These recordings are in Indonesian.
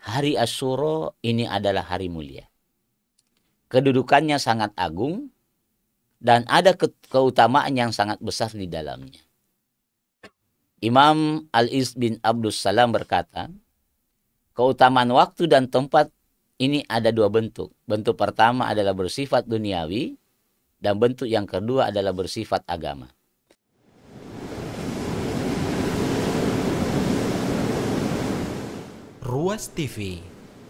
hari Asyura ini adalah hari mulia. Kedudukannya sangat agung dan ada keutamaan yang sangat besar di dalamnya. Imam Al-Iz bin Abdus Salam berkata, keutamaan waktu dan tempat ini ada dua bentuk. Bentuk pertama adalah bersifat duniawi, dan bentuk yang kedua adalah bersifat agama. Ruas TV,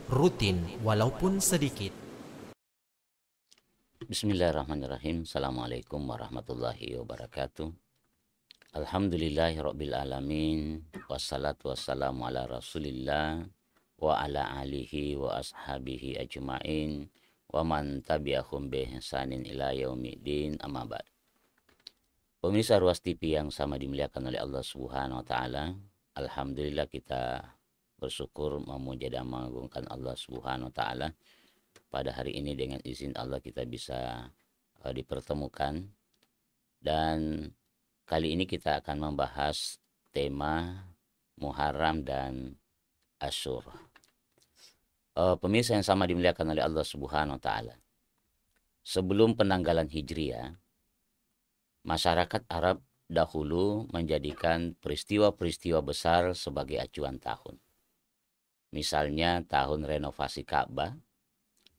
rutin walaupun sedikit. Bismillahirrahmanirrahim. Assalamualaikum warahmatullahi wabarakatuh. Alhamdulillahirabbil alamin. Wassalatu wassalamu ala Rasulillah wa ala alihi wa ashabihi ajmain wa man tabi'ahum bi ihsanin ila yaumiddin, amma ba'd. Pemirsa Ruas TV yang sama dimuliakan oleh Allah Subhanahu wa taala, alhamdulillah kita bersyukur, memuja dan mengagungkan Allah Subhanahu wa taala. Pada hari ini dengan izin Allah kita bisa dipertemukan, dan kali ini kita akan membahas tema Muharram dan Asyura. Pemirsa yang sama dimuliakan oleh Allah Subhanahu wa taala. Sebelum penanggalan Hijriah, masyarakat Arab dahulu menjadikan peristiwa-peristiwa besar sebagai acuan tahun. Misalnya tahun renovasi Ka'bah,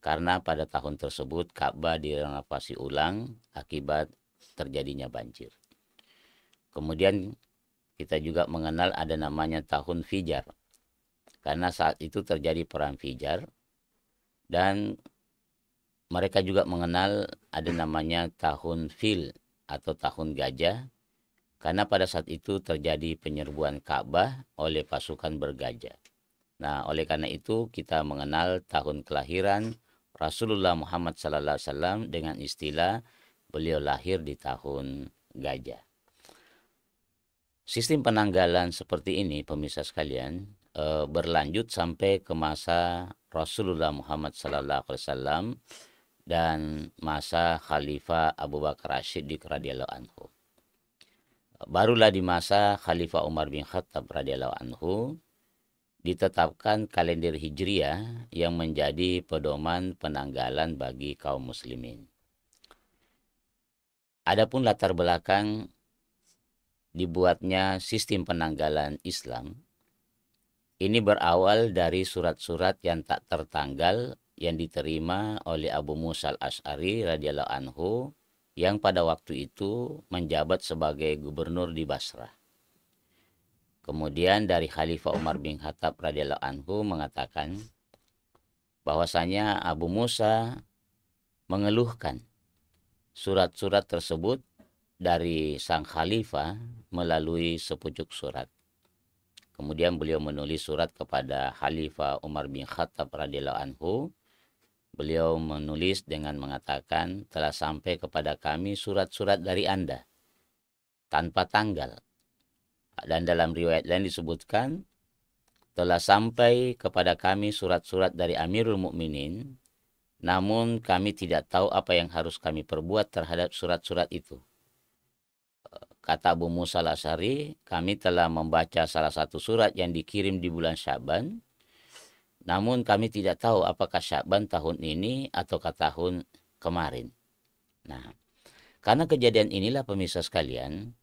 karena pada tahun tersebut Ka'bah direnovasi ulang akibat terjadinya banjir. Kemudian kita juga mengenal ada namanya tahun Fijar, karena saat itu terjadi perang Fijar. Dan mereka juga mengenal ada namanya tahun Fil atau tahun Gajah, karena pada saat itu terjadi penyerbuan Ka'bah oleh pasukan bergajah. Nah, oleh karena itu kita mengenal tahun kelahiran Rasulullah Muhammad SAW dengan istilah beliau lahir di tahun gajah. Sistem penanggalan seperti ini, pemirsa sekalian, berlanjut sampai ke masa Rasulullah Muhammad SAW dan masa Khalifah Abu Bakar As-Siddiq radhiyallahu anhu. Barulah di masa Khalifah Umar bin Khattab radhiyallahu anhu ditetapkan kalender Hijriah yang menjadi pedoman penanggalan bagi kaum muslimin. Adapun latar belakang dibuatnya sistem penanggalan Islam, ini berawal dari surat-surat yang tak tertanggal yang diterima oleh Abu Musa al-Asy'ari radhiyallahu anhu yang pada waktu itu menjabat sebagai gubernur di Basrah. Kemudian dari Khalifah Umar bin Khattab radhiyallahu anhu mengatakan bahwasanya Abu Musa mengeluhkan surat-surat tersebut dari sang khalifah melalui sepucuk surat. Kemudian beliau menulis surat kepada Khalifah Umar bin Khattab radhiyallahu anhu. Beliau menulis dengan mengatakan, telah sampai kepada kami surat-surat dari Anda tanpa tanggal. Dan dalam riwayat lain disebutkan, telah sampai kepada kami surat-surat dari Amirul Mukminin, namun kami tidak tahu apa yang harus kami perbuat terhadap surat-surat itu. Kata Abu Musa al-Asy'ari, kami telah membaca salah satu surat yang dikirim di bulan Sya'ban, namun kami tidak tahu apakah Sya'ban tahun ini ataukah tahun kemarin. Nah, karena kejadian inilah pemirsa sekalian,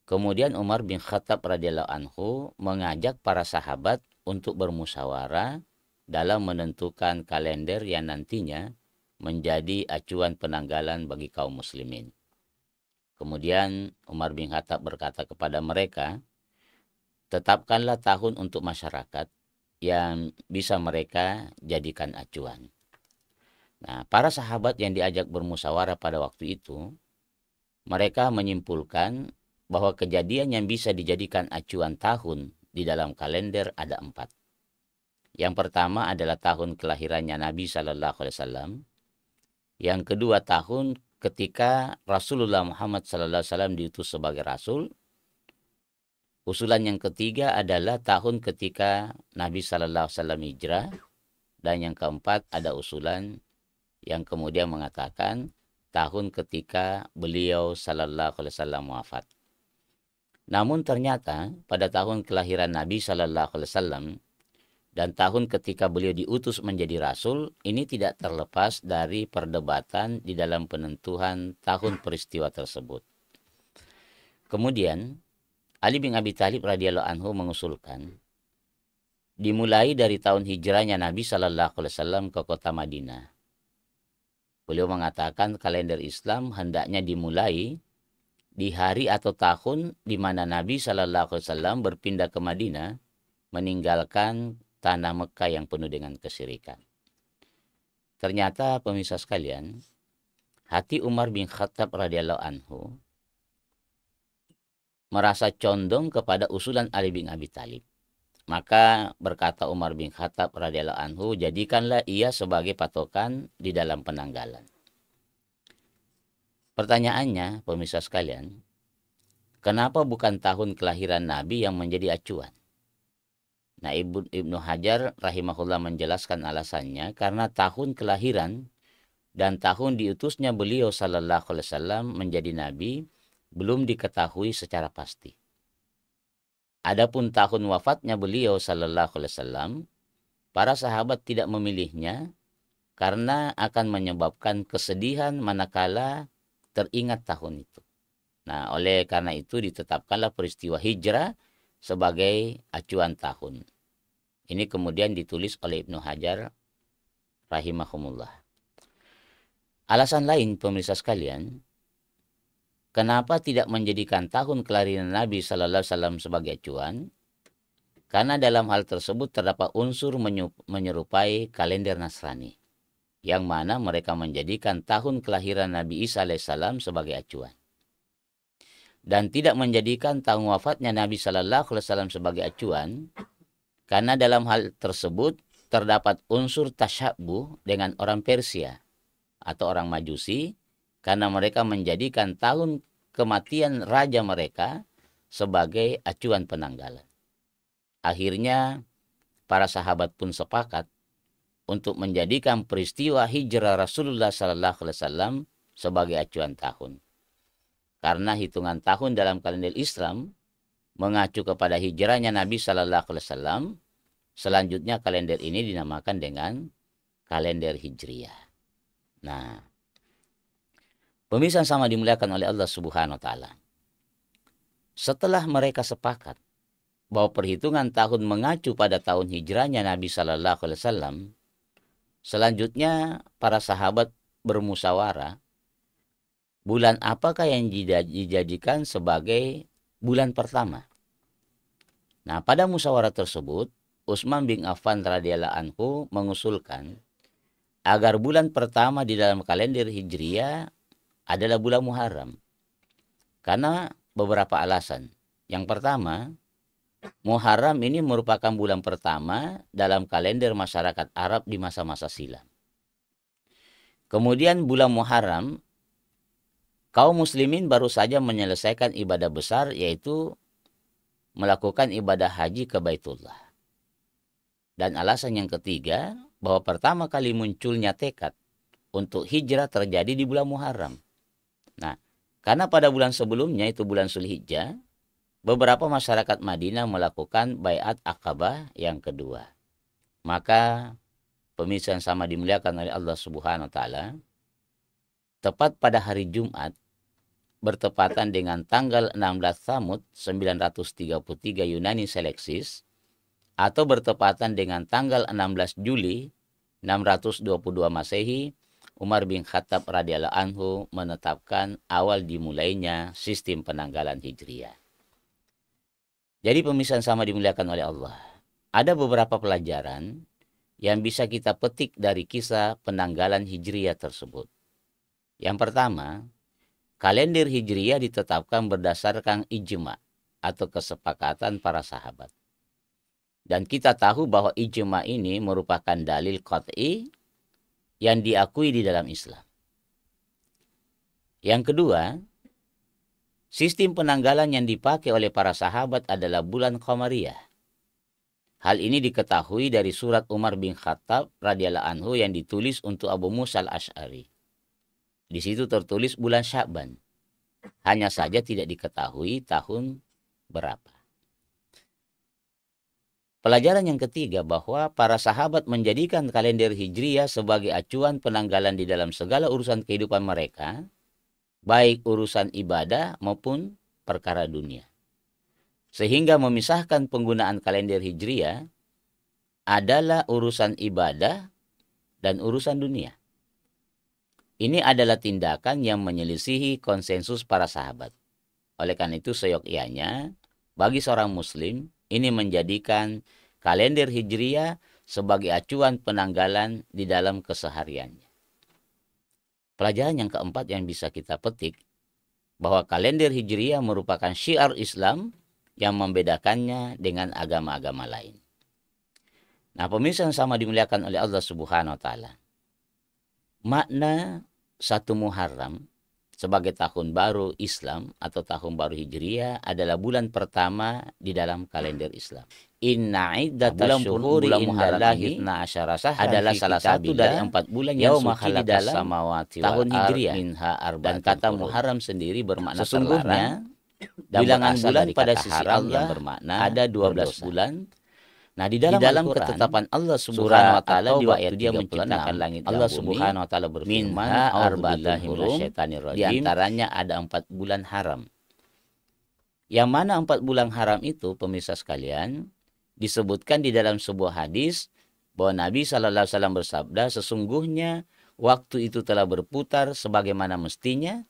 kemudian Umar bin Khattab radhiyallahu anhu mengajak para sahabat untuk bermusyawarah dalam menentukan kalender yang nantinya menjadi acuan penanggalan bagi kaum muslimin. Kemudian Umar bin Khattab berkata kepada mereka, tetapkanlah tahun untuk masyarakat yang bisa mereka jadikan acuan. Nah, para sahabat yang diajak bermusyawarah pada waktu itu, mereka menyimpulkan bahwa kejadian yang bisa dijadikan acuan tahun di dalam kalender ada 4. Yang pertama adalah tahun kelahirannya Nabi Sallallahu Alaihi Wasallam. Yang kedua, tahun ketika Rasulullah Muhammad Sallallahu Alaihi Wasallam diutus sebagai Rasul. Usulan yang ketiga adalah tahun ketika Nabi Sallallahu Alaihi Wasallam hijrah. Dan yang keempat ada usulan yang kemudian mengatakan tahun ketika beliau Sallallahu Alaihi Wasallam wafat. Namun ternyata pada tahun kelahiran Nabi Sallallahu Alaihi Wasallam dan tahun ketika beliau diutus menjadi rasul, ini tidak terlepas dari perdebatan di dalam penentuan tahun peristiwa tersebut. Kemudian Ali bin Abi Thalib radhiyallahu anhu mengusulkan dimulai dari tahun hijrahnya Nabi Shallallahu Alaihi Wasallam ke kota Madinah. Beliau mengatakan kalender Islam hendaknya dimulai di hari atau tahun di mana Nabi Shallallahu Alaihi Wasallam berpindah ke Madinah, meninggalkan tanah Mekah yang penuh dengan kesyirikan. Ternyata pemirsa sekalian, hati Umar bin Khattab radhiyallahu anhu merasa condong kepada usulan Ali bin Abi Thalib. Maka berkata Umar bin Khattab radhiyallahu anhu, jadikanlah ia sebagai patokan di dalam penanggalan. Pertanyaannya, pemirsa sekalian, kenapa bukan tahun kelahiran Nabi yang menjadi acuan? Nah, Ibnu Hajar rahimahullah menjelaskan alasannya karena tahun kelahiran dan tahun diutusnya beliau sallallahu alaihi wasallam menjadi nabi belum diketahui secara pasti. Adapun tahun wafatnya beliau sallallahu alaihi wasallam, para sahabat tidak memilihnya karena akan menyebabkan kesedihan manakala teringat tahun itu. Nah, oleh karena itu ditetapkanlah peristiwa hijrah sebagai acuan tahun. Ini kemudian ditulis oleh Ibnu Hajar rahimahumullah. Alasan lain pemirsa sekalian, kenapa tidak menjadikan tahun kelahiran Nabi Sallallahu Alaihi Wasallam sebagai acuan? Karena dalam hal tersebut terdapat unsur menyerupai kalender Nasrani, yang mana mereka menjadikan tahun kelahiran Nabi Isa alaihissalam sebagai acuan. Dan tidak menjadikan tahun wafatnya Nabi Sallallahu Alaihi Wasallam sebagai acuan, karena dalam hal tersebut terdapat unsur tasyabuh dengan orang Persia atau orang Majusi, karena mereka menjadikan tahun kematian raja mereka sebagai acuan penanggalan. Akhirnya para sahabat pun sepakat untuk menjadikan peristiwa hijrah Rasulullah Sallallahu Alaihi Wasallam sebagai acuan tahun. Karena hitungan tahun dalam kalender Islam mengacu kepada hijrahnya Nabi Sallallahu Alaihi Wasallam, selanjutnya kalender ini dinamakan dengan kalender Hijriyah. Nah, pemirsa sama dimuliakan oleh Allah Subhanahu Wa Taala. Setelah mereka sepakat bahwa perhitungan tahun mengacu pada tahun hijrahnya Nabi Sallallahu Alaihi Wasallam, selanjutnya para sahabat bermusyawarah bulan apakah yang dijadikan sebagai bulan pertama. Nah, pada musyawarah tersebut, Utsman bin Affan radhiyallahu anhu mengusulkan agar bulan pertama di dalam kalender Hijriyah adalah bulan Muharram. Karena beberapa alasan. Yang pertama, Muharram ini merupakan bulan pertama dalam kalender masyarakat Arab di masa-masa silam. Kemudian bulan Muharram, kaum muslimin baru saja menyelesaikan ibadah besar, yaitu melakukan ibadah haji ke Baitullah. Dan alasan yang ketiga, bahwa pertama kali munculnya tekad untuk hijrah terjadi di bulan Muharram. Nah, karena pada bulan sebelumnya, itu bulan Zulhijjah, beberapa masyarakat Madinah melakukan baiat Aqabah yang kedua. Maka, pemirsa yang sama dimuliakan oleh Allah Subhanahu Wa Taala, tepat pada hari Jumat, bertepatan dengan tanggal 16 Tsamud 933 Yunani Seleksis, atau bertepatan dengan tanggal 16 Juli 622 Masehi, Umar bin Khattab radhiyallahu anhu menetapkan awal dimulainya sistem penanggalan Hijriyah. Jadi pemirsa sama dimuliakan oleh Allah, ada beberapa pelajaran yang bisa kita petik dari kisah penanggalan Hijriyah tersebut. Yang pertama, kalender Hijriyah ditetapkan berdasarkan ijma atau kesepakatan para sahabat. Dan kita tahu bahwa ijma ini merupakan dalil qat'i yang diakui di dalam Islam. Yang kedua, sistem penanggalan yang dipakai oleh para sahabat adalah bulan Qamariyah. Hal ini diketahui dari surat Umar bin Khattab radhiyallahu anhu yang ditulis untuk Abu Musa al-Asy'ari. Di situ tertulis bulan Sya'ban. Hanya saja tidak diketahui tahun berapa. Pelajaran yang ketiga, bahwa para sahabat menjadikan kalender Hijriah sebagai acuan penanggalan di dalam segala urusan kehidupan mereka, baik urusan ibadah maupun perkara dunia. Sehingga memisahkan penggunaan kalender Hijriah adalah urusan ibadah dan urusan dunia. Ini adalah tindakan yang menyelisihi konsensus para sahabat. Oleh karena itu, seyogyanya bagi seorang muslim ini menjadikan kalender Hijriah sebagai acuan penanggalan di dalam kesehariannya. Pelajaran yang keempat yang bisa kita petik, bahwa kalender Hijriah merupakan syiar Islam yang membedakannya dengan agama-agama lain. Nah, pemirsa yang sama dimuliakan oleh Allah Subhanahu wa taala. Makna 1 Muharram sebagai tahun baru Islam atau tahun baru Hijriah adalah bulan pertama di dalam kalender Islam. Inna iddatal syuhuri indallahi adalah salah satu dari 4 bulan yang suci di dalam tahun Hijriah. Dan kata Muharram sendiri bermakna sesungguhnya bilangan bulan pada sisi Allah bermakna ada 12 bulan. Nah, di dalam ketetapan Allah Subhanahu wa taala di waktu Dia menciptakan langit dan bumi, Allah Subhanahu wa taala berfirman, "A'udzubillahi minasyaitonirrajim." Di antaranya ada 4 bulan haram. Yang mana 4 bulan haram itu, pemirsa sekalian, disebutkan di dalam sebuah hadis bahwa Nabi sallallahu alaihi wasallam bersabda, sesungguhnya waktu itu telah berputar sebagaimana mestinya.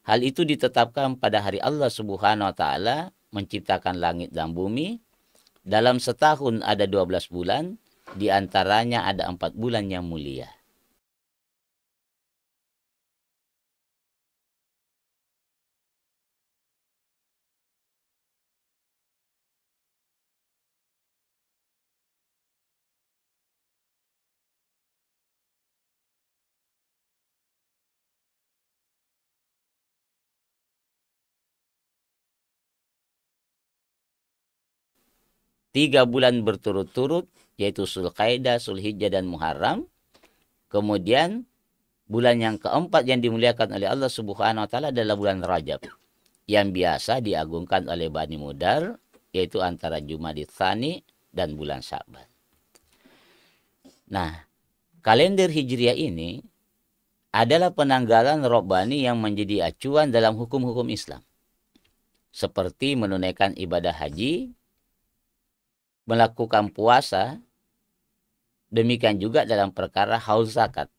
Hal itu ditetapkan pada hari Allah Subhanahu wa taala menciptakan langit dan bumi. Dalam setahun ada 12 bulan, di antaranya ada 4 bulan yang mulia. Tiga bulan berturut-turut, yaitu Zulqaidah, Zulhijjah, dan Muharram. Kemudian bulan yang keempat yang dimuliakan oleh Allah Subhanahu wa taala adalah bulan Rajab, yang biasa diagungkan oleh Bani Mudar, yaitu antara Jumadil Tsani dan bulan Sya'ban. Nah, kalender Hijriah ini adalah penanggalan Rabbani yang menjadi acuan dalam hukum-hukum Islam, seperti menunaikan ibadah haji, melakukan puasa, demikian juga dalam perkara haul zakat.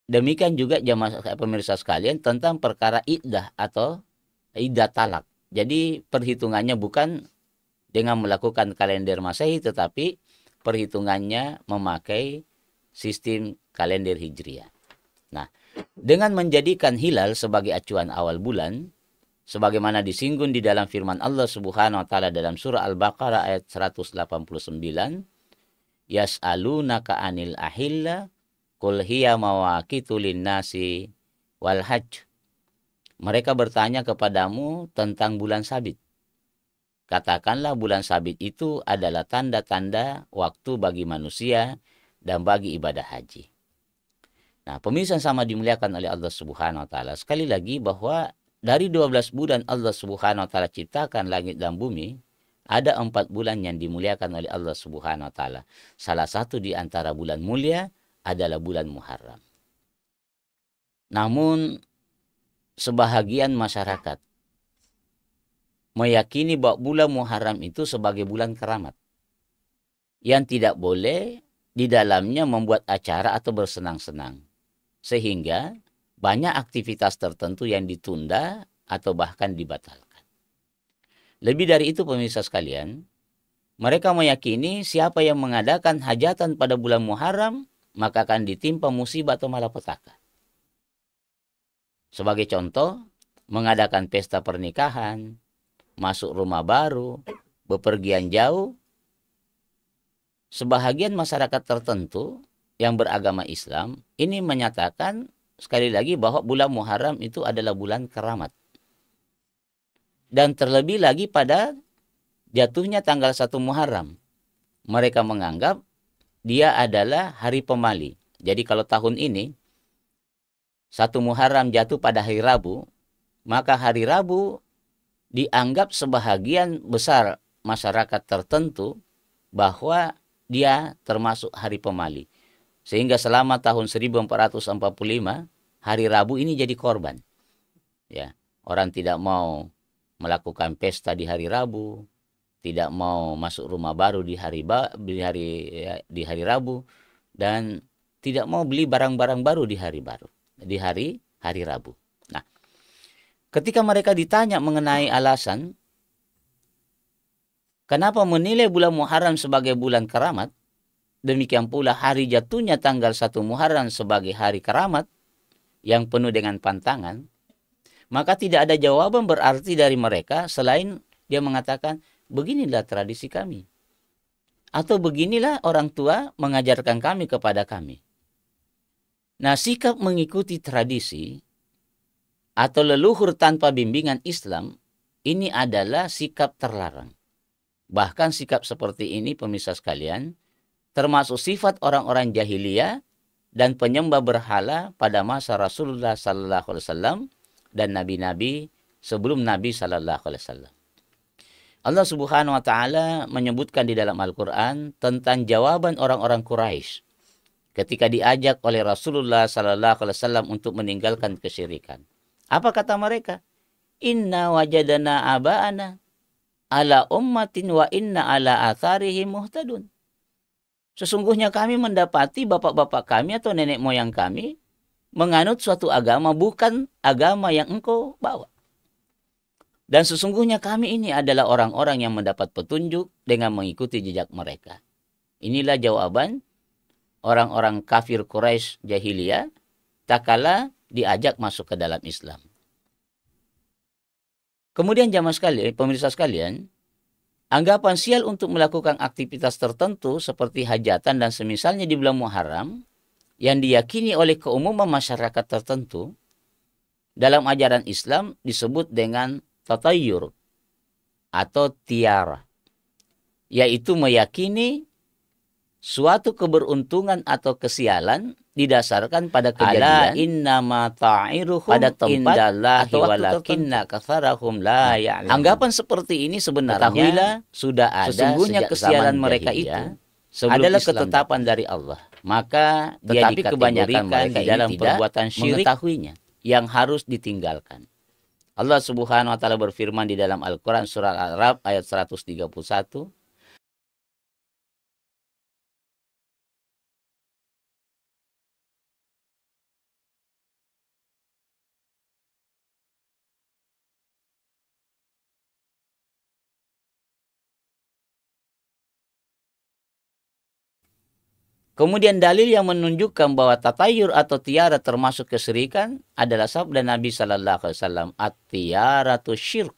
Demikian juga jamaah pemirsa sekalian tentang perkara iddah atau iddah talak. Jadi perhitungannya bukan dengan melakukan kalender Masehi, tetapi perhitungannya memakai sistem kalender Hijriah. Nah, dengan menjadikan hilal sebagai acuan awal bulan, sebagaimana disinggung di dalam firman Allah Subhanahu wa taala dalam surah Al-Baqarah ayat 189, yas'alunaka 'anil ahilla qul hiya mawaqitu lin-nasi wal hajj. Mereka bertanya kepadamu tentang bulan sabit. Katakanlah bulan sabit itu adalah tanda-tanda waktu bagi manusia dan bagi ibadah haji. Nah, pemirsa sama dimuliakan oleh Allah Subhanahu wa taala, sekali lagi bahwa dari 12 bulan Allah Subhanahu wa taala ciptakan langit dan bumi, ada 4 bulan yang dimuliakan oleh Allah Subhanahu wa taala. Salah satu di antara bulan mulia adalah bulan Muharram. Namun sebahagian masyarakat meyakini bahwa bulan Muharram itu sebagai bulan keramat, yang tidak boleh di dalamnya membuat acara atau bersenang-senang, sehingga banyak aktivitas tertentu yang ditunda atau bahkan dibatalkan. Lebih dari itu, pemirsa sekalian, mereka meyakini siapa yang mengadakan hajatan pada bulan Muharram, maka akan ditimpa musibah atau malapetaka. Sebagai contoh, mengadakan pesta pernikahan, masuk rumah baru, bepergian jauh. Sebahagian masyarakat tertentu yang beragama Islam ini menyatakan sekali lagi bahwa bulan Muharram itu adalah bulan keramat. Dan terlebih lagi pada jatuhnya tanggal 1 Muharram, mereka menganggap dia adalah hari pemali. Jadi kalau tahun ini 1 Muharram jatuh pada hari Rabu, maka hari Rabu dianggap sebahagian besar masyarakat tertentu bahwa dia termasuk hari pemali. Sehingga selama tahun 1445 hari Rabu ini jadi korban. Ya, orang tidak mau melakukan pesta di hari Rabu, tidak mau masuk rumah baru di hari Rabu, dan tidak mau beli barang-barang baru di hari Rabu. Nah, ketika mereka ditanya mengenai alasan kenapa menilai bulan Muharram sebagai bulan keramat, demikian pula hari jatuhnya tanggal 1 Muharram sebagai hari keramat yang penuh dengan pantangan, maka tidak ada jawaban berarti dari mereka selain dia mengatakan, beginilah tradisi kami. Atau beginilah orang tua mengajarkan kami kepada kami. Nah, sikap mengikuti tradisi atau leluhur tanpa bimbingan Islam, ini adalah sikap terlarang. Bahkan sikap seperti ini, pemirsa sekalian, termasuk sifat orang-orang jahiliyah dan penyembah berhala pada masa Rasulullah sallallahu alaihi wasallam dan nabi-nabi sebelum Nabi sallallahu alaihi wasallam. Allah Subhanahu wa taala menyebutkan di dalam Al-Qur'an tentang jawaban orang-orang Quraisy ketika diajak oleh Rasulullah sallallahu alaihi wasallam untuk meninggalkan kesyirikan. Apa kata mereka? Inna wajadana aba'ana ala ummatin wa inna ala atharihim muhtadun. Sesungguhnya kami mendapati bapak-bapak kami atau nenek moyang kami menganut suatu agama bukan agama yang engkau bawa. Dan sesungguhnya kami ini adalah orang-orang yang mendapat petunjuk dengan mengikuti jejak mereka. Inilah jawaban orang-orang kafir Quraisy jahiliyah tak kala diajak masuk ke dalam Islam. Kemudian jamaah sekalian, pemirsa sekalian, anggapan sial untuk melakukan aktivitas tertentu seperti hajatan dan semisalnya di bulan Muharram yang diyakini oleh keumuman masyarakat tertentu dalam ajaran Islam disebut dengan tatayyur atau tiara, yaitu meyakini suatu keberuntungan atau kesialan didasarkan pada kejadian innama ta'iruhum pada tempat atau walakinna katharahum la ya'lamun. Anggapan seperti ini sebenarnya sudah ada sesungguhnya kesialan mereka itu adalah ketetapan dari Allah. Maka tetapi kebanyakan mereka di dalam perbuatan syirik mengetahuinya yang harus ditinggalkan. Allah Subhanahu wa taala berfirman di dalam Al-Qur'an surah Al-A'raf ayat 131. Kemudian dalil yang menunjukkan bahwa tatayur atau tiara termasuk kesyirikan adalah sabda Nabi sallallahu alaihi wasallam, at-tiyaratu syirk.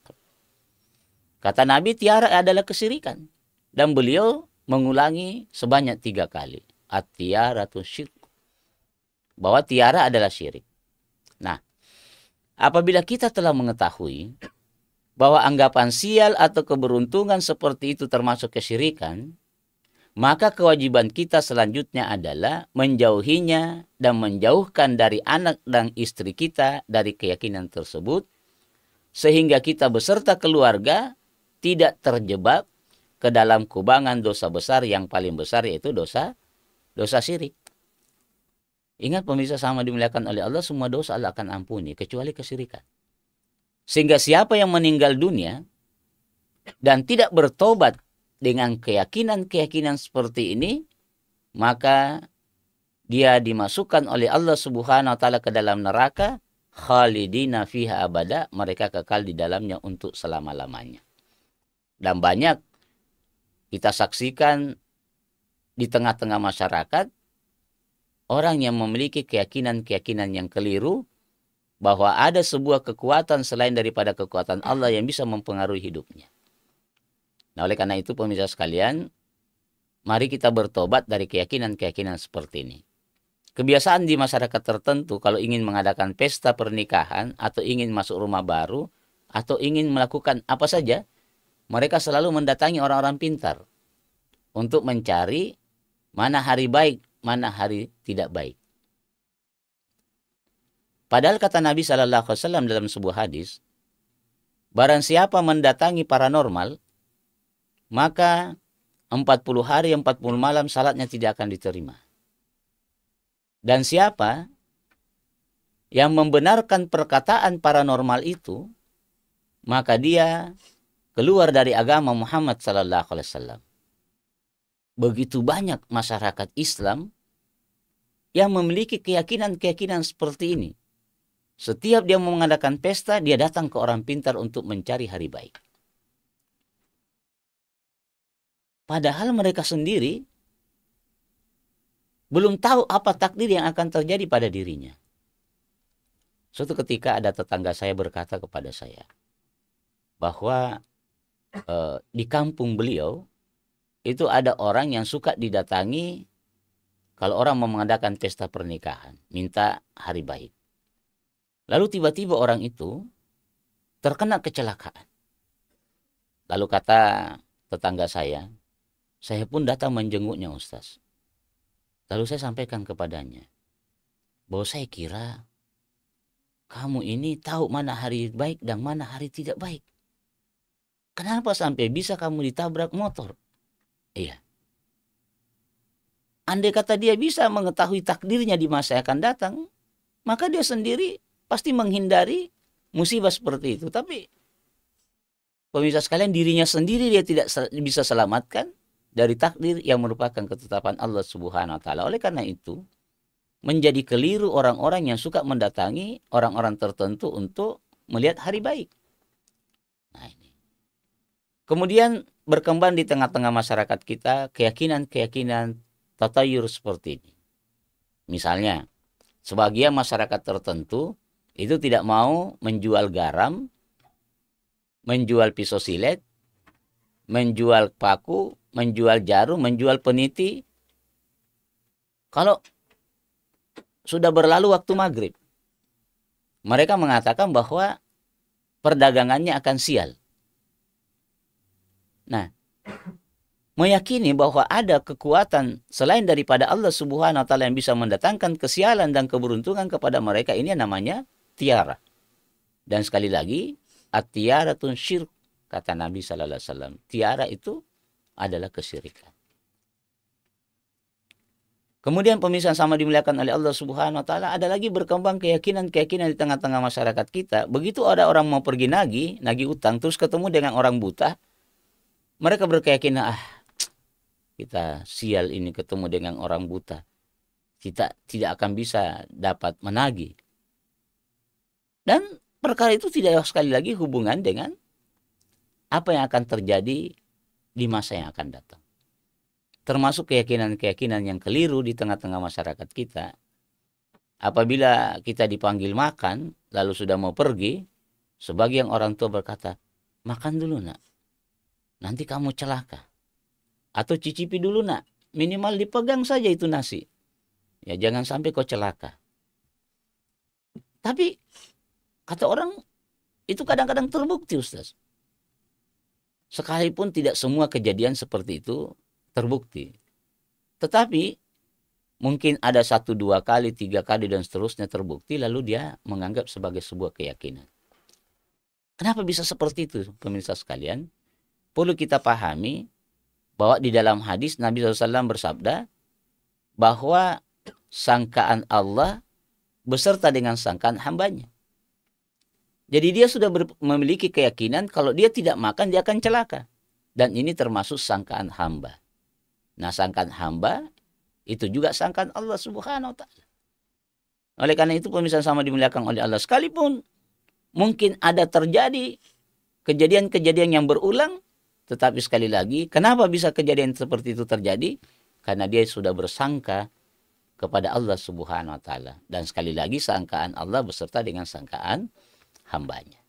Kata Nabi, tiara adalah kesyirikan. Dan beliau mengulangi sebanyak 3 kali. At-tiyaratu syirk. Bahwa tiara adalah syirik. Nah, apabila kita telah mengetahui bahwa anggapan sial atau keberuntungan seperti itu termasuk kesyirikan, maka kewajiban kita selanjutnya adalah menjauhinya dan menjauhkan dari anak dan istri kita dari keyakinan tersebut, sehingga kita beserta keluarga tidak terjebak ke dalam kubangan dosa besar yang paling besar, yaitu dosa syirik. Ingat pemirsa sama dimuliakan oleh Allah, semua dosa Allah akan ampuni kecuali kesyirikan. Sehingga siapa yang meninggal dunia dan tidak bertobat dengan keyakinan-keyakinan seperti ini, maka dia dimasukkan oleh Allah Subhanahu wa taala ke dalam neraka, khalidina fiha abada, mereka kekal di dalamnya untuk selama-lamanya. Dan banyak kita saksikan di tengah-tengah masyarakat orang yang memiliki keyakinan-keyakinan yang keliru bahwa ada sebuah kekuatan selain daripada kekuatan Allah yang bisa mempengaruhi hidupnya. Nah, oleh karena itu pemirsa sekalian, mari kita bertobat dari keyakinan-keyakinan seperti ini. Kebiasaan di masyarakat tertentu kalau ingin mengadakan pesta pernikahan atau ingin masuk rumah baru atau ingin melakukan apa saja, mereka selalu mendatangi orang-orang pintar untuk mencari mana hari baik, mana hari tidak baik. Padahal kata Nabi sallallahu alaihi wasallam dalam sebuah hadis barang siapa mendatangi paranormal, maka 40 hari 40 malam salatnya tidak akan diterima. Dan siapa yang membenarkan perkataan paranormal itu, maka dia keluar dari agama Muhammad sallallahu alaihi wasallam. Begitu banyak masyarakat Islam yang memiliki keyakinan-keyakinan seperti ini. Setiap dia mengadakan pesta, dia datang ke orang pintar untuk mencari hari baik. Padahal mereka sendiri belum tahu apa takdir yang akan terjadi pada dirinya. Suatu ketika ada tetangga saya berkata kepada saya bahwa di kampung beliau itu ada orang yang suka didatangi kalau orang mau mengadakan pesta pernikahan, minta hari baik. Lalu tiba-tiba orang itu terkena kecelakaan. Lalu kata tetangga saya pun datang menjenguknya, Ustaz. Lalu saya sampaikan kepadanya bahwa saya kira kamu ini tahu mana hari baik dan mana hari tidak baik. Kenapa sampai bisa kamu ditabrak motor? Iya. Andai kata dia bisa mengetahui takdirnya di masa yang akan datang, maka dia sendiri pasti menghindari musibah seperti itu. Tapi pemirsa sekalian, dirinya sendiri dia tidak bisa selamatkan dari takdir yang merupakan ketetapan Allah Subhanahu wa taala. Oleh karena itu, menjadi keliru orang-orang yang suka mendatangi orang-orang tertentu untuk melihat hari baik. Nah, ini. Kemudian berkembang di tengah-tengah masyarakat kita keyakinan-keyakinan tatayur seperti ini. Misalnya, sebagian masyarakat tertentu itu tidak mau menjual garam, menjual pisau silet, menjual paku, menjual jarum, menjual peniti. Kalau sudah berlalu waktu maghrib, mereka mengatakan bahwa perdagangannya akan sial. Nah, meyakini bahwa ada kekuatan selain daripada Allah Subhanahu wa taala yang bisa mendatangkan kesialan dan keberuntungan kepada mereka, ini namanya tiara. Dan sekali lagi, at-tiaratun syirk, kata Nabi sallallahu alaihi wasallam. Tiara itu adalah kesyirikan. Kemudian pemirsa sama dimuliakan oleh Allah Subhanahu wa taala, ada lagi berkembang keyakinan-keyakinan di tengah-tengah masyarakat kita. Begitu ada orang mau pergi nagih utang, terus ketemu dengan orang buta, mereka berkeyakinan, kita sial ini ketemu dengan orang buta. Kita tidak akan bisa dapat menagih. Dan perkara itu tidak sekali lagi hubungan dengan apa yang akan terjadi di masa yang akan datang. Termasuk keyakinan-keyakinan yang keliru di tengah-tengah masyarakat kita. Apabila kita dipanggil makan, lalu sudah mau pergi, sebagian orang tua berkata, makan dulu nak, nanti kamu celaka. Atau cicipi dulu nak, minimal dipegang saja itu nasi. Ya jangan sampai kau celaka. Tapi kata orang itu kadang-kadang terbukti, Ustaz. Sekalipun tidak semua kejadian seperti itu terbukti. Tetapi mungkin ada 1, 2 kali, 3 kali dan seterusnya terbukti, lalu dia menganggap sebagai sebuah keyakinan. Kenapa bisa seperti itu, pemirsa sekalian? Perlu kita pahami bahwa di dalam hadis Nabi SAW bersabda bahwa sangkaan Allah beserta dengan sangkaan hambanya. Jadi dia sudah memiliki keyakinan kalau dia tidak makan dia akan celaka. Dan ini termasuk sangkaan hamba. Nah, sangkaan hamba itu juga sangkaan Allah Subhanahu wa taala. Oleh karena itu pemirsa sama dimuliakan oleh Allah, sekalipun mungkin ada terjadi kejadian-kejadian yang berulang, tetapi sekali lagi, kenapa bisa kejadian seperti itu terjadi? Karena dia sudah bersangka kepada Allah Subhanahu wa taala. Dan sekali lagi sangkaan Allah beserta dengan sangkaan hambanya.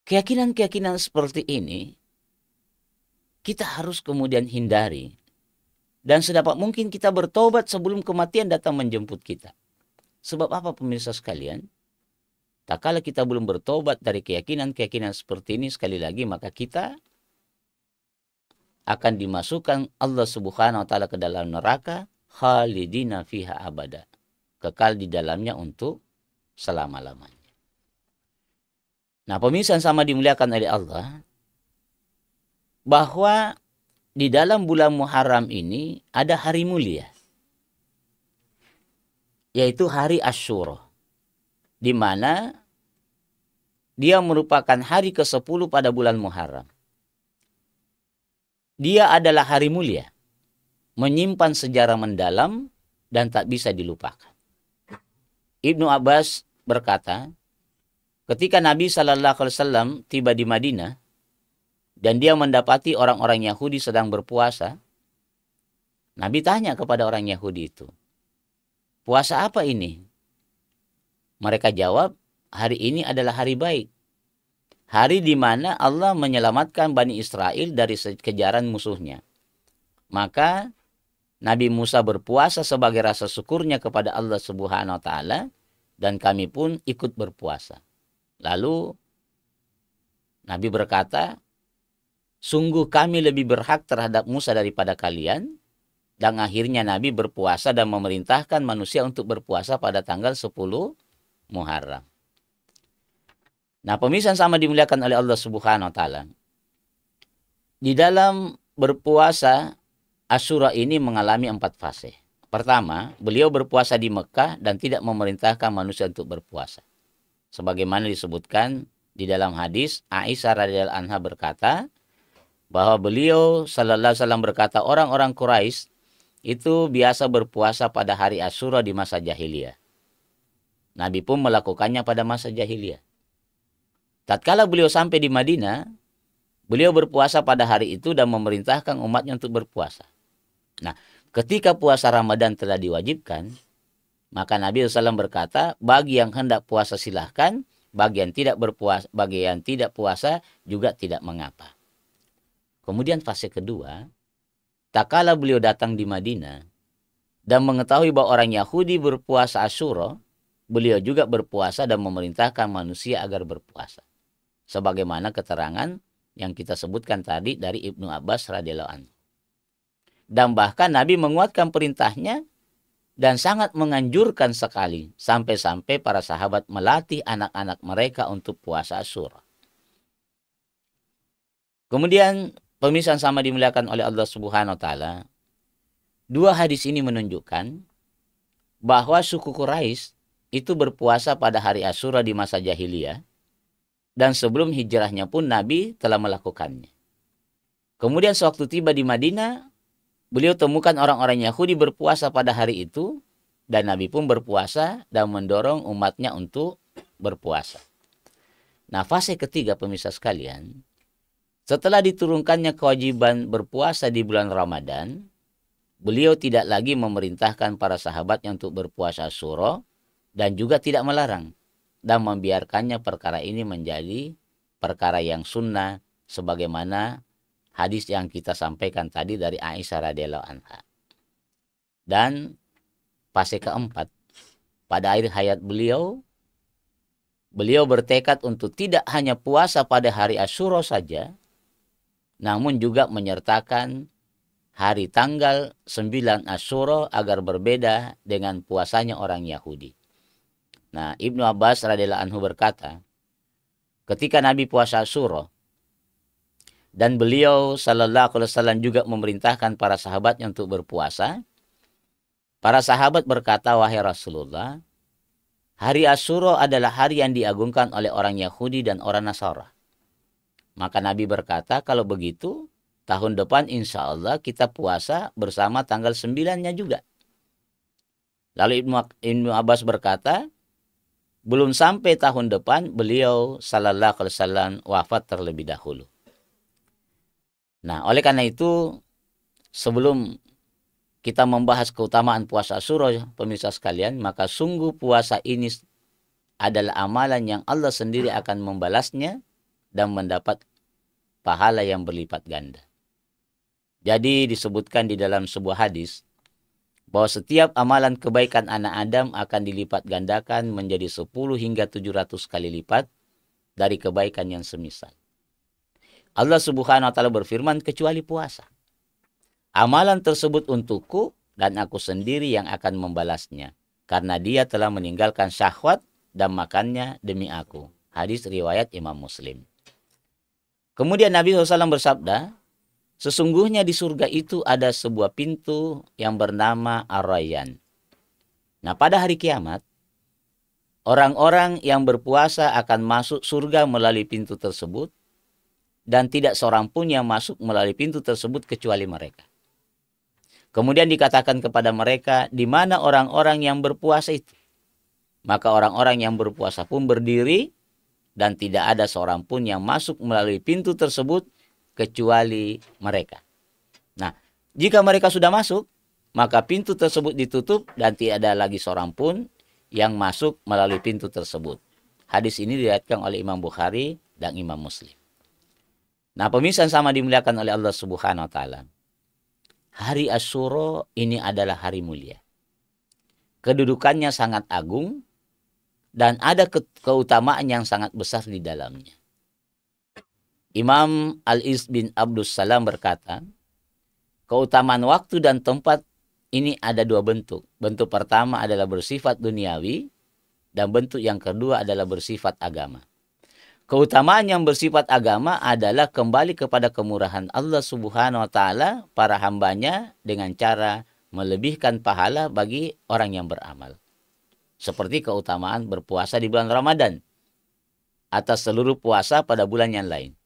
Keyakinan-keyakinan seperti ini kita harus kemudian hindari. Dan sedapat mungkin kita bertobat sebelum kematian datang menjemput kita. Sebab apa pemirsa sekalian? Tak kala kita belum bertobat dari keyakinan-keyakinan seperti ini, sekali lagi maka kita akan dimasukkan Allah Subhanahu wa taala ke dalam neraka, khalidina fiha abada. Kekal di dalamnya untuk selama-lamanya. Nah, pemirsa yang sama dimuliakan oleh Allah, bahwa di dalam bulan Muharram ini ada hari mulia, yaitu hari Asyura, di mana dia merupakan hari ke-10 pada bulan Muharram. Dia adalah hari mulia, menyimpan sejarah mendalam dan tak bisa dilupakan. Ibnu Abbas berkata, ketika Nabi SAW tiba di Madinah dan dia mendapati orang-orang Yahudi sedang berpuasa, Nabi tanya kepada orang Yahudi itu, puasa apa ini? Mereka jawab, hari ini adalah hari baik. Hari di mana Allah menyelamatkan Bani Israel dari kejaran musuhnya. Maka Nabi Musa berpuasa sebagai rasa syukurnya kepada Allah Subhanahu wa Ta'ala, dan kami pun ikut berpuasa. Lalu Nabi berkata, sungguh kami lebih berhak terhadap Musa daripada kalian. Dan akhirnya Nabi berpuasa dan memerintahkan manusia untuk berpuasa pada tanggal 10 Muharram. Nah, pemirsa sama dimuliakan oleh Allah Subhanahu wa Ta'ala, di dalam berpuasa Asyura ini mengalami 4 fase. Pertama, beliau berpuasa di Mekah dan tidak memerintahkan manusia untuk berpuasa. Sebagaimana disebutkan di dalam hadis, Aisyah radhiyallahu anha berkata bahwa beliau sallallahu alaihi wasallam berkata, orang-orang Quraisy itu biasa berpuasa pada hari Asyura di masa jahiliyah. Nabi pun melakukannya pada masa jahiliyah. Tatkala beliau sampai di Madinah, beliau berpuasa pada hari itu dan memerintahkan umatnya untuk berpuasa. Nah, ketika puasa Ramadan telah diwajibkan, maka Nabi SAW berkata, bagi yang hendak puasa silahkan, bagi yang tidak puasa juga tidak mengapa. Kemudian fase kedua, tak kala beliau datang di Madinah dan mengetahui bahwa orang Yahudi berpuasa Asyura, beliau juga berpuasa dan memerintahkan manusia agar berpuasa. Sebagaimana keterangan yang kita sebutkan tadi dari Ibnu Abbas radhiyallahu anhu. Dan bahkan Nabi menguatkan perintahnya dan sangat menganjurkan sekali, sampai-sampai para sahabat melatih anak-anak mereka untuk puasa Asyura. Kemudian pemirsa sama dimuliakan oleh Allah Subhanahu wa Ta'ala, 2 hadis ini menunjukkan bahwa suku Quraisy itu berpuasa pada hari Asyura di masa jahiliyah, dan sebelum hijrahnya pun Nabi telah melakukannya. Kemudian sewaktu tiba di Madinah, beliau temukan orang-orang Yahudi berpuasa pada hari itu, dan Nabi pun berpuasa dan mendorong umatnya untuk berpuasa. Nah, fase ketiga pemirsa sekalian, setelah diturunkannya kewajiban berpuasa di bulan Ramadan, beliau tidak lagi memerintahkan para sahabatnya untuk berpuasa Asyura dan juga tidak melarang, dan membiarkannya perkara ini menjadi perkara yang sunnah sebagaimana hadis yang kita sampaikan tadi dari Aisyah radhiyallahu anha. Dan fase keempat, pada akhir hayat beliau bertekad untuk tidak hanya puasa pada hari Asyura saja, namun juga menyertakan hari tanggal 9 Asyura agar berbeda dengan puasanya orang Yahudi. Nah, Ibnu Abbas radhiyallahu anhu berkata, ketika Nabi puasa Asyura dan beliau sallallahu alaihi wasallam juga memerintahkan para sahabatnya untuk berpuasa, para sahabat berkata, wahai Rasulullah, hari Asyura adalah hari yang diagungkan oleh orang Yahudi dan orang Nasara. Maka Nabi berkata, kalau begitu tahun depan insya Allah kita puasa bersama tanggal 9-nya juga. Lalu Ibnu Abbas berkata, belum sampai tahun depan beliau sallallahu alaihi wasallam wafat terlebih dahulu. Nah, oleh karena itu, sebelum kita membahas keutamaan puasa Asyura, pemirsa sekalian, maka sungguh puasa ini adalah amalan yang Allah sendiri akan membalasnya dan mendapat pahala yang berlipat ganda. Jadi disebutkan di dalam sebuah hadis bahwa setiap amalan kebaikan anak Adam akan dilipat gandakan menjadi 10 hingga 700 kali lipat dari kebaikan yang semisal. Allah Subhanahu wa Ta'ala berfirman, kecuali puasa. Amalan tersebut untukku dan aku sendiri yang akan membalasnya, karena dia telah meninggalkan syahwat dan makannya demi aku. Hadis riwayat Imam Muslim. Kemudian Nabi SAW bersabda, sesungguhnya di surga itu ada sebuah pintu yang bernama Ar-Rayyan. Nah, pada hari kiamat, orang-orang yang berpuasa akan masuk surga melalui pintu tersebut, dan tidak seorang pun yang masuk melalui pintu tersebut kecuali mereka. Kemudian dikatakan kepada mereka, di mana orang-orang yang berpuasa itu? Maka orang-orang yang berpuasa pun berdiri, dan tidak ada seorang pun yang masuk melalui pintu tersebut kecuali mereka. Nah, jika mereka sudah masuk, maka pintu tersebut ditutup dan tidak ada lagi seorang pun yang masuk melalui pintu tersebut. Hadis ini diriwayatkan oleh Imam Bukhari dan Imam Muslim. Nah, pemirsa yang sama dimuliakan oleh Allah Subhanahu wa taala. Hari Asyura ini adalah hari mulia. Kedudukannya sangat agung dan ada keutamaan yang sangat besar di dalamnya. Imam Al-Iz bin Abdus Salam berkata, keutamaan waktu dan tempat ini ada dua bentuk. Bentuk pertama adalah bersifat duniawi, dan bentuk yang kedua adalah bersifat agama. Keutamaan yang bersifat agama adalah kembali kepada kemurahan Allah Subhanahu wa taala para hambanya dengan cara melebihkan pahala bagi orang yang beramal. Seperti keutamaan berpuasa di bulan Ramadan atas seluruh puasa pada bulan yang lain.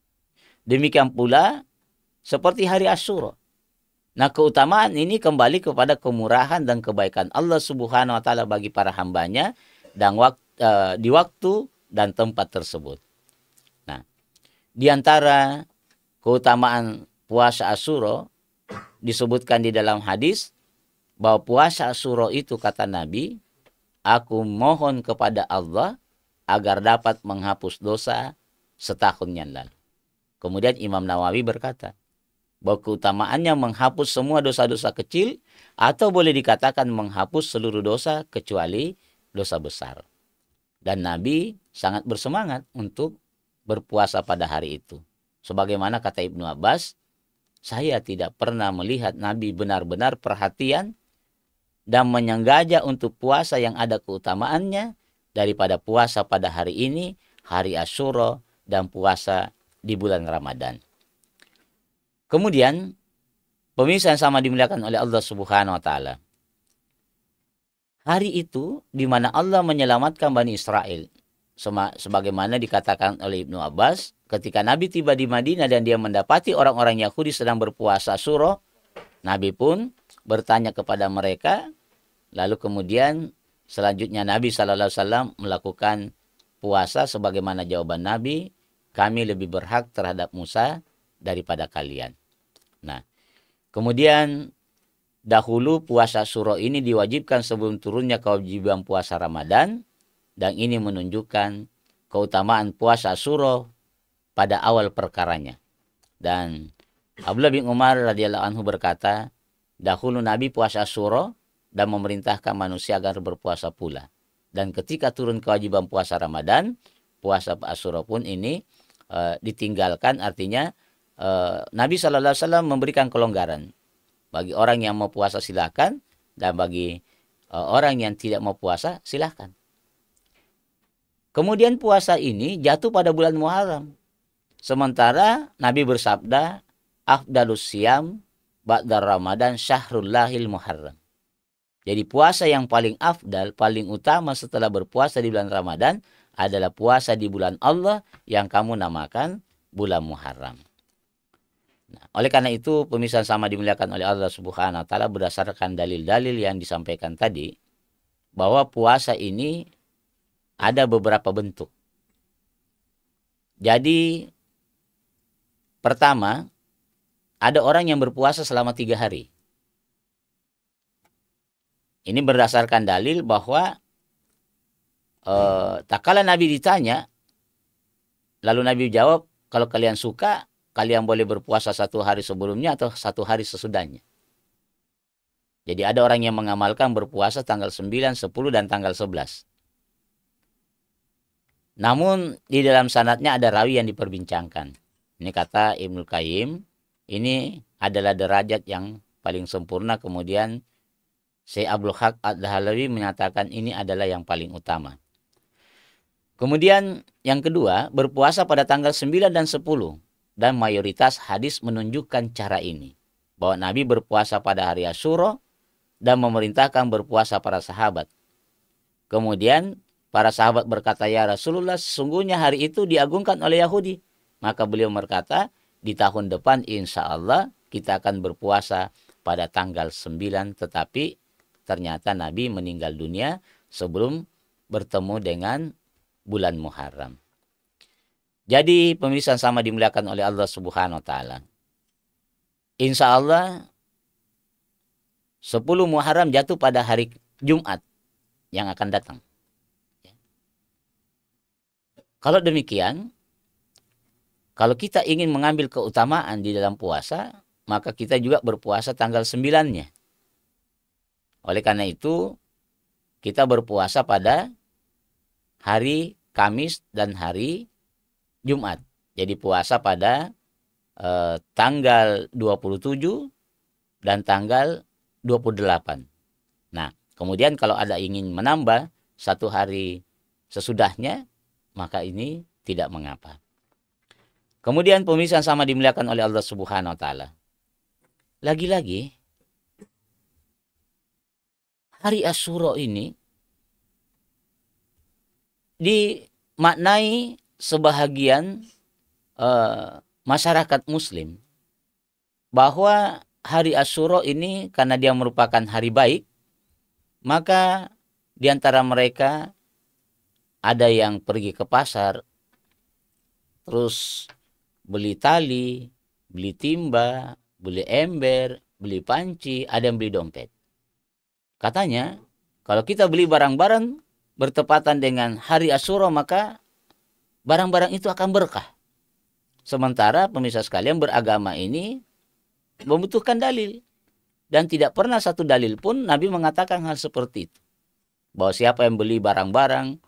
Demikian pula seperti hari Asyura. Nah, keutamaan ini kembali kepada kemurahan dan kebaikan Allah Subhanahu wa taala bagi para hambanya dan di waktu dan tempat tersebut. Nah, di antara keutamaan puasa Asyura disebutkan di dalam hadis bahwa puasa Asyura itu, kata Nabi, aku mohon kepada Allah agar dapat menghapus dosa setahun yang lalu. Kemudian Imam Nawawi berkata bahwa keutamaannya menghapus semua dosa-dosa kecil atau boleh dikatakan menghapus seluruh dosa kecuali dosa besar. Dan Nabi sangat bersemangat untuk berpuasa pada hari itu. Sebagaimana kata Ibnu Abbas, saya tidak pernah melihat Nabi benar-benar perhatian dan menyengaja untuk puasa yang ada keutamaannya daripada puasa pada hari ini, hari Asyura, dan puasa di bulan Ramadan. Kemudian, pemirsa yang sama dimuliakan oleh Allah Subhanahu wa taala. Hari itu di mana Allah menyelamatkan Bani Israel. Sebagaimana dikatakan oleh Ibnu Abbas, ketika Nabi tiba di Madinah dan dia mendapati orang-orang Yahudi sedang berpuasa Asyura, Nabi pun bertanya kepada mereka, lalu kemudian selanjutnya Nabi SAW melakukan puasa sebagaimana jawaban Nabi, kami lebih berhak terhadap Musa daripada kalian. Nah, kemudian dahulu puasa Asyura ini diwajibkan sebelum turunnya kewajiban puasa Ramadan, dan ini menunjukkan keutamaan puasa Asyura pada awal perkaranya. Dan Abdullah bin Umar radhiyallahu anhu berkata, dahulu Nabi puasa Asyura dan memerintahkan manusia agar berpuasa pula. Dan ketika turun kewajiban puasa Ramadan, puasa Asyura pun ini ditinggalkan. Artinya Nabi SAW memberikan kelonggaran. Bagi orang yang mau puasa silakan, dan bagi orang yang tidak mau puasa silakan. Kemudian puasa ini jatuh pada bulan Muharram. Sementara Nabi bersabda, afdalus siyam ba'da Ramadan syahrullahil Muharram. Jadi puasa yang paling afdal, paling utama setelah berpuasa di bulan Ramadan adalah puasa di bulan Allah yang kamu namakan bulan Muharram. Nah, oleh karena itu, pemirsa sama dimuliakan oleh Allah Subhanahu wa taala, berdasarkan dalil-dalil yang disampaikan tadi, bahwa puasa ini ada beberapa bentuk. Jadi, pertama, ada orang yang berpuasa selama 3 hari. Ini berdasarkan dalil bahwa tak kala Nabi ditanya, lalu Nabi jawab, kalau kalian suka, kalian boleh berpuasa 1 hari sebelumnya atau 1 hari sesudahnya. Jadi ada orang yang mengamalkan berpuasa tanggal 9, 10, dan tanggal 11. Namun di dalam sanadnya ada rawi yang diperbincangkan. Ini kata Ibnu Qayyim, ini adalah derajat yang paling sempurna. Kemudian Syekh Abdul Haq Ad-Dahlawi menyatakan ini adalah yang paling utama. Kemudian yang kedua, berpuasa pada tanggal 9 dan 10. Dan mayoritas hadis menunjukkan cara ini. Bahwa Nabi berpuasa pada hari Asyura dan memerintahkan berpuasa para sahabat. Kemudian para sahabat berkata, ya Rasulullah, sesungguhnya hari itu diagungkan oleh Yahudi. Maka beliau berkata, di tahun depan insya Allah kita akan berpuasa pada tanggal 9. Tetapi ternyata Nabi meninggal dunia sebelum bertemu dengan bulan Muharram. Jadi pemirsa sama dimuliakan oleh Allah Subhanahu wa taala. Insya Allah 10 Muharram jatuh pada hari Jumat yang akan datang. Kalau demikian, kalau kita ingin mengambil keutamaan di dalam puasa, maka kita juga berpuasa tanggal 9-nya. Oleh karena itu, kita berpuasa pada hari Kamis dan hari Jumat. Jadi puasa pada tanggal 27 dan tanggal 28. Nah, kemudian kalau ada ingin menambah satu hari sesudahnya, maka ini tidak mengapa. Kemudian pemirsa sama dimuliakan oleh Allah Subhanahu wa taala. Lagi-lagi hari Asyura ini dimaknai sebahagian masyarakat Muslim bahwa hari Asyura ini karena dia merupakan hari baik, maka di antara mereka ada yang pergi ke pasar, terus beli tali, beli timba, beli ember, beli panci, ada yang beli dompet. Katanya, kalau kita beli barang-barang bertepatan dengan hari Asyura, maka barang-barang itu akan berkah. Sementara pemirsa sekalian, beragama ini membutuhkan dalil. Dan tidak pernah satu dalil pun Nabi mengatakan hal seperti itu. Bahwa siapa yang beli barang-barang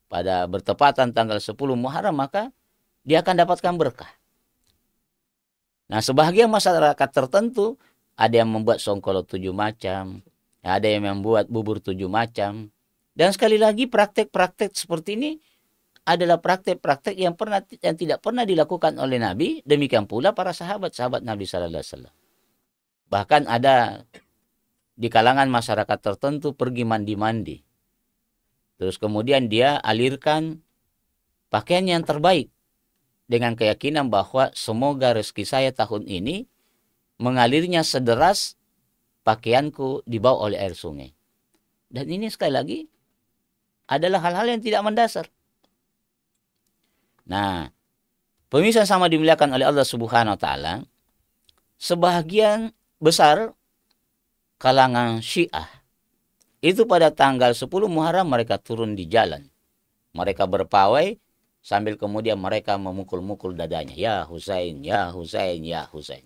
pada bertepatan tanggal 10 Muharram, maka dia akan dapatkan berkah. Nah, sebahagian masyarakat tertentu, ada yang membuat songkolo 7 macam, ada yang membuat bubur 7 macam. Dan sekali lagi, praktek-praktek seperti ini adalah praktek-praktek yang tidak pernah dilakukan oleh Nabi, demikian pula para sahabat-sahabat Nabi sallallahu alaihi wasallam. Bahkan ada di kalangan masyarakat tertentu pergi mandi-mandi. Terus kemudian dia alirkan pakaian yang terbaik dengan keyakinan bahwa semoga rezeki saya tahun ini mengalirnya sederas pakaianku dibawa oleh air sungai. Dan ini sekali lagi adalah hal-hal yang tidak mendasar. Nah, pemirsa sama dimuliakan oleh Allah Subhanahu wa taala, sebahagian besar kalangan Syiah itu pada tanggal 10 Muharram mereka turun di jalan. Mereka berpawai sambil kemudian mereka memukul-mukul dadanya. Ya Husain, ya Husain, ya Husain.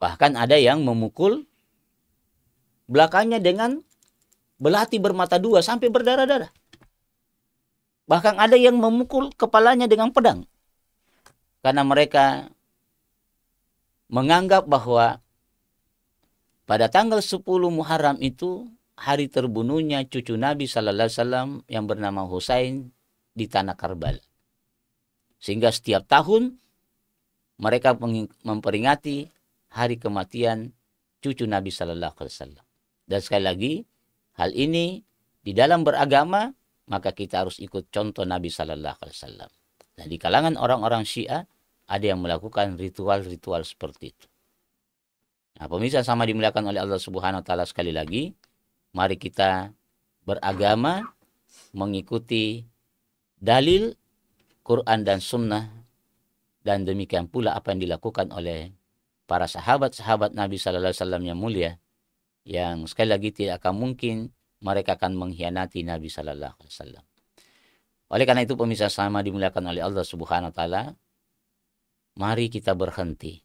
Bahkan ada yang memukul belakangnya dengan belati bermata dua sampai berdarah-darah. Bahkan ada yang memukul kepalanya dengan pedang. Karena mereka menganggap bahwa pada tanggal 10 Muharram itu hari terbunuhnya cucu Nabi sallallahu alaihi wasallam yang bernama Husain di tanah Karbala. Sehingga setiap tahun mereka memperingati hari kematian cucu Nabi sallallahu alaihi wasallam. Dan sekali lagi, hal ini di dalam beragama maka kita harus ikut contoh Nabi sallallahu alaihi wasallam. Nah, di kalangan orang-orang Syiah ada yang melakukan ritual-ritual seperti itu. Nah, pemirsa sama dimuliakan oleh Allah Subhanahu wa taala, sekali lagi, mari kita beragama mengikuti dalil Quran dan Sunnah, dan demikian pula apa yang dilakukan oleh para sahabat-sahabat Nabi sallallahu alaihi wasallam yang mulia, yang sekali lagi tidak akan mungkin mereka akan mengkhianati Nabi sallallahu alaihi wasallam. Oleh karena itu pemirsa sama dimuliakan oleh Allah Subhanahu wa taala, mari kita berhenti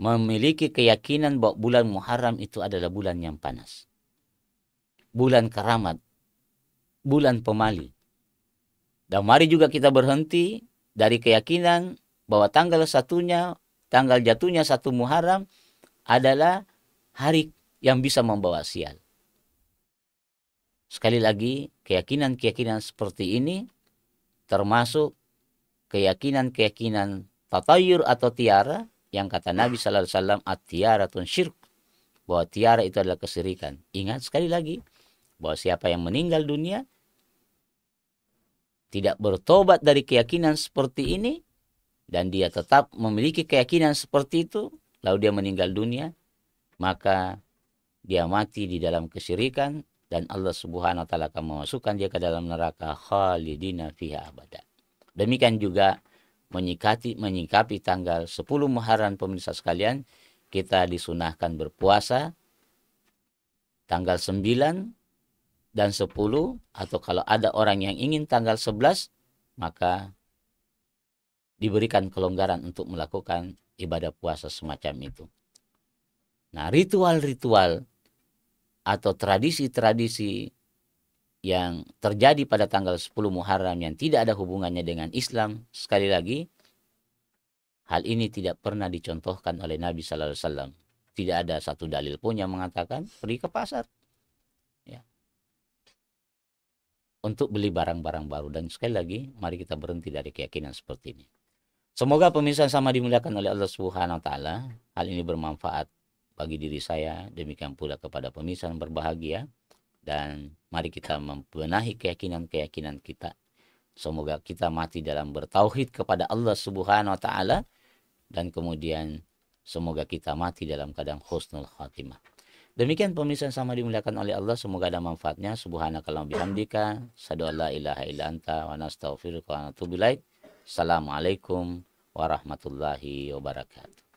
memiliki keyakinan bahwa bulan Muharram itu adalah bulan yang panas, bulan keramat, bulan pemali. Dan mari juga kita berhenti dari keyakinan bahwa tanggal jatuhnya 1 Muharram adalah hari yang bisa membawa sial. Sekali lagi, keyakinan-keyakinan seperti ini termasuk keyakinan-keyakinan tatayur atau tiara yang kata Nabi sallallahu alaihi wasallam at-tiaratun syirk, bahwa tiara itu adalah kesyirikan. Ingat sekali lagi bahwa siapa yang meninggal dunia tidak bertobat dari keyakinan seperti ini dan dia tetap memiliki keyakinan seperti itu, lalu dia meninggal dunia, maka dia mati di dalam kesyirikan dan Allah Subhanahu wa taala akan memasukkan dia ke dalam neraka khalidina fiha abada. Demikian juga menyikapi tanggal 10 Muharram, pemirsa sekalian, kita disunahkan berpuasa tanggal 9 dan 10, atau kalau ada orang yang ingin tanggal 11, maka diberikan kelonggaran untuk melakukan ibadah puasa semacam itu. Nah, ritual-ritual atau tradisi-tradisi yang terjadi pada tanggal 10 Muharram yang tidak ada hubungannya dengan Islam, sekali lagi, hal ini tidak pernah dicontohkan oleh Nabi sallallahu alaihi wasallam. Tidak ada satu dalil pun yang mengatakan pergi ke pasar, ya, untuk beli barang-barang baru. Dan sekali lagi, mari kita berhenti dari keyakinan seperti ini. Semoga pemirsa sama dimuliakan oleh Allah Subhanahu wa taala, hal ini bermanfaat bagi diri saya, demikian pula kepada pemirsa yang berbahagia. Dan mari kita membenahi keyakinan-keyakinan kita. Semoga kita mati dalam bertauhid kepada Allah Subhanahu wa taala, dan kemudian semoga kita mati dalam keadaan husnul khatimah. Demikian pemirsa yang sama dimuliakan oleh Allah, semoga ada manfaatnya. Subhanakallahumma bihamdika, asyhadu an la ilaha illa anta wa nastaghfiruka wa natubu ilaik. Assalamualaikum warahmatullahi wabarakatuh.